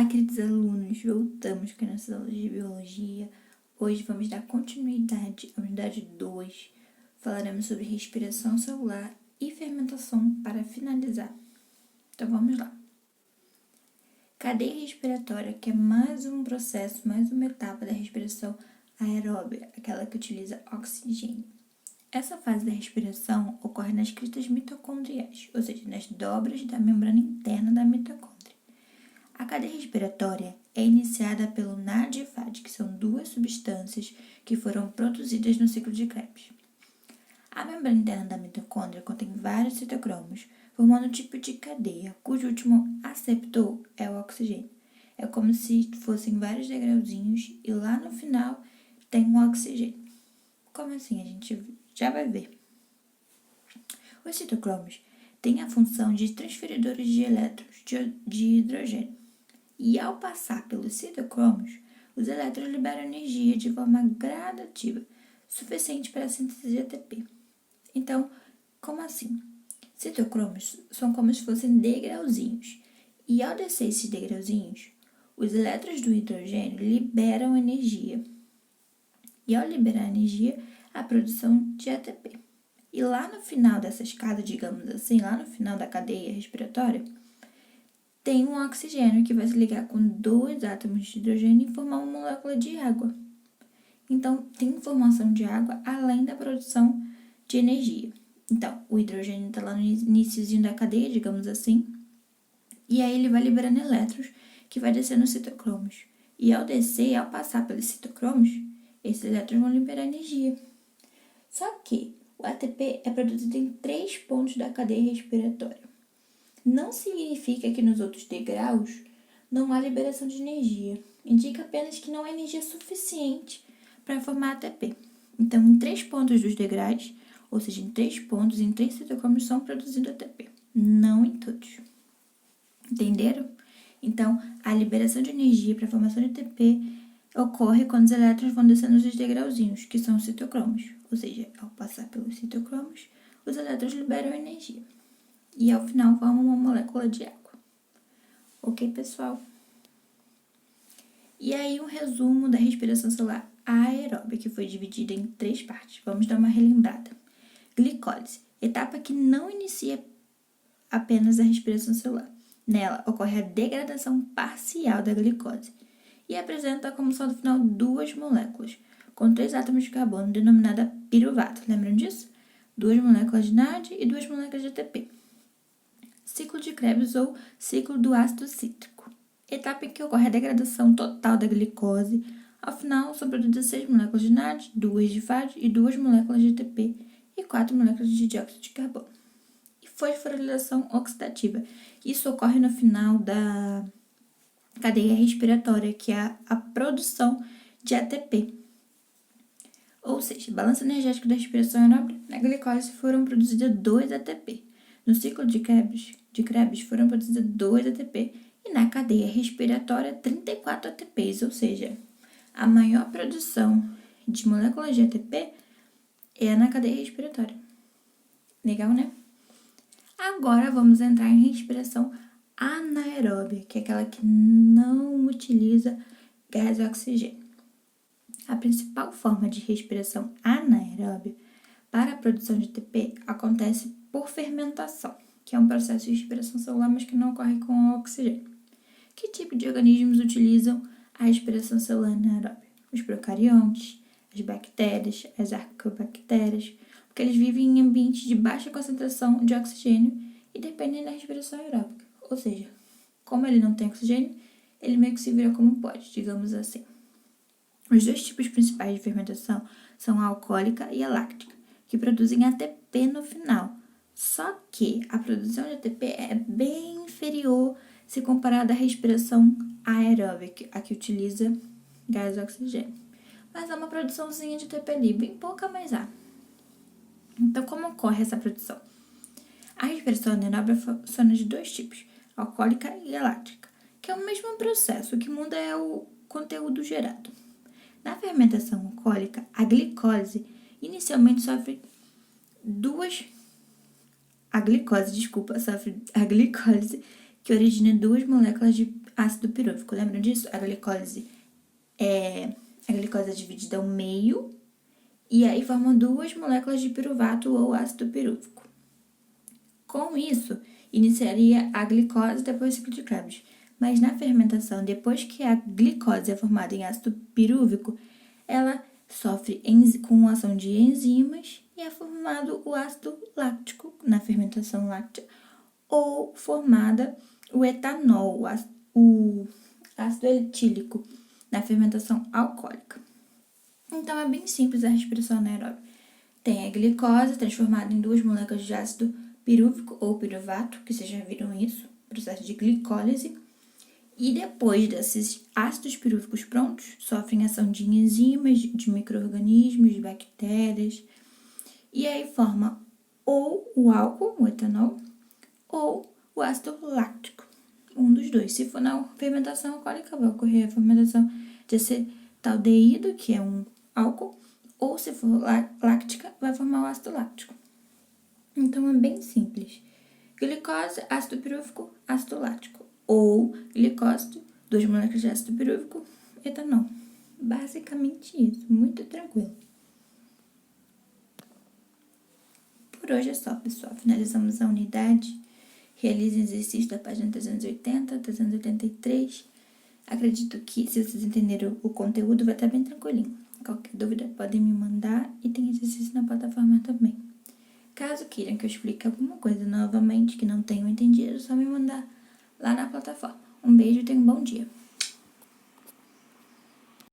Olá, queridos alunos, voltamos com as nossas aulas de biologia. Hoje vamos dar continuidade à unidade 2. Falaremos sobre respiração celular e fermentação para finalizar. Então vamos lá. Cadeia respiratória, que é mais um processo, mais uma etapa da respiração aeróbia, aquela que utiliza oxigênio. Essa fase da respiração ocorre nas critas mitocondriais, ou seja, nas dobras da membrana interna da mitocôndria. A cadeia respiratória é iniciada pelo NAD e FAD, que são duas substâncias que foram produzidas no ciclo de Krebs. A membrana interna da mitocôndria contém vários citocromos, formando um tipo de cadeia, cujo último aceptor é o oxigênio. É como se fossem vários degrauzinhos e lá no final tem um oxigênio. Como assim? A gente já vai ver. Os citocromos têm a função de transferidores de elétrons de hidrogênio. E ao passar pelos citocromos, os elétrons liberam energia de forma gradativa, suficiente para a síntese de ATP. Então, como assim? Citocromos são como se fossem degrauzinhos. E ao descer esses degrauzinhos, os elétrons do hidrogênio liberam energia. E ao liberar energia, a produção de ATP. E lá no final dessa escada, digamos assim, lá no final da cadeia respiratória, tem um oxigênio que vai se ligar com dois átomos de hidrogênio e formar uma molécula de água. Então, tem formação de água além da produção de energia. Então, o hidrogênio está lá no iniciozinho da cadeia, digamos assim, e aí ele vai liberando elétrons que vai descer nos citocromos. E ao descer, ao passar pelos citocromos, esses elétrons vão liberar energia. Só que o ATP é produzido em 3 pontos da cadeia respiratória. Não significa que nos outros degraus não há liberação de energia. Indica apenas que não há energia suficiente para formar ATP. Então, em 3 pontos dos degraus, ou seja, em 3 pontos, em 3 citocromos são produzidos ATP. Não em todos. Entenderam? Então, a liberação de energia para a formação de ATP ocorre quando os elétrons vão descendo os degrauzinhos, que são os citocromos. Ou seja, ao passar pelos citocromos, os elétrons liberam energia. E ao final formam uma molécula de água. Ok, pessoal? E aí um resumo da respiração celular aeróbica, que foi dividida em 3 partes. Vamos dar uma relembrada. Glicólise, etapa que não inicia apenas a respiração celular. Nela ocorre a degradação parcial da glicose e apresenta como saldo final 2 moléculas, com 3 átomos de carbono, denominada piruvato. Lembram disso? 2 moléculas de NAD e 2 moléculas de ATP. Ciclo de Krebs ou ciclo do ácido cítrico. Etapa em que ocorre a degradação total da glicose. Ao final, são produzidas 6 moléculas de NAD, 2 de FAD e 2 moléculas de ATP e 4 moléculas de dióxido de carbono. E fosforilação oxidativa. Isso ocorre no final da cadeia respiratória, que é a produção de ATP. Ou seja, balanço energético da respiração aeróbica, na glicose foram produzidas 2 ATP. No ciclo de Krebs foram produzidas 2 ATP e na cadeia respiratória 34 ATPs, ou seja, a maior produção de moléculas de ATP é na cadeia respiratória. Legal, né? Agora vamos entrar em respiração anaeróbia, que é aquela que não utiliza gás e oxigênio. A principal forma de respiração anaeróbia para a produção de ATP acontece por fermentação, que é um processo de respiração celular, mas que não ocorre com o oxigênio. Que tipo de organismos utilizam a respiração celular anaeróbia? Os procariontes, as bactérias, as arqueobactérias, porque eles vivem em ambientes de baixa concentração de oxigênio e dependem da respiração aeróbica. Ou seja, como ele não tem oxigênio, ele meio que se vira como pode, digamos assim. Os 2 tipos principais de fermentação são a alcoólica e a láctica, que produzem ATP no final. Só que a produção de ATP é bem inferior se comparada à respiração aeróbica, a que utiliza gás e oxigênio. Mas há uma produçãozinha de ATP ali, bem pouca, mas há. Então, como ocorre essa produção? A respiração anaeróbica funciona de 2 tipos, a alcoólica e a láctica, que é o mesmo processo, o que muda é o conteúdo gerado. Na fermentação alcoólica, a glicose inicialmente sofre a glicose que origina 2 moléculas de ácido pirúvico. Lembram disso? A glicose é dividida ao meio e aí formam 2 moléculas de piruvato ou ácido pirúvico. Com isso, iniciaria a glicose depois do ciclo de Krebs. Mas na fermentação, depois que a glicose é formada em ácido pirúvico, ela sofre com a ação de enzimas e é formado o ácido láctico na fermentação láctea, ou formada o etanol, o ácido etílico, na fermentação alcoólica. Então, é bem simples a respiração anaeróbica. Tem a glicose transformada em 2 moléculas de ácido pirúvico ou piruvato, que vocês já viram isso, processo de glicólise. E depois desses ácidos pirúvicos prontos, sofrem ação de enzimas, de micro-organismos, de bactérias. E aí forma ou o álcool, o etanol, ou o ácido láctico, um dos dois. Se for na fermentação alcoólica, vai ocorrer a fermentação de acetaldeído, que é um álcool, ou se for láctica, vai formar o ácido láctico. Então, é bem simples. Glicose, ácido pirúvico, ácido láctico. Ou glicose, 2 moléculas de ácido pirúvico, etanol. Basicamente isso, muito tranquilo. Por hoje é só, pessoal. Finalizamos a unidade. Realizem exercício da página 380, 383. Acredito que, se vocês entenderam o conteúdo, vai estar bem tranquilinho. Qualquer dúvida, podem me mandar e tem exercício na plataforma também. Caso queiram que eu explique alguma coisa novamente que não tenham entendido, é só me mandar lá na plataforma. Um beijo e tenham um bom dia.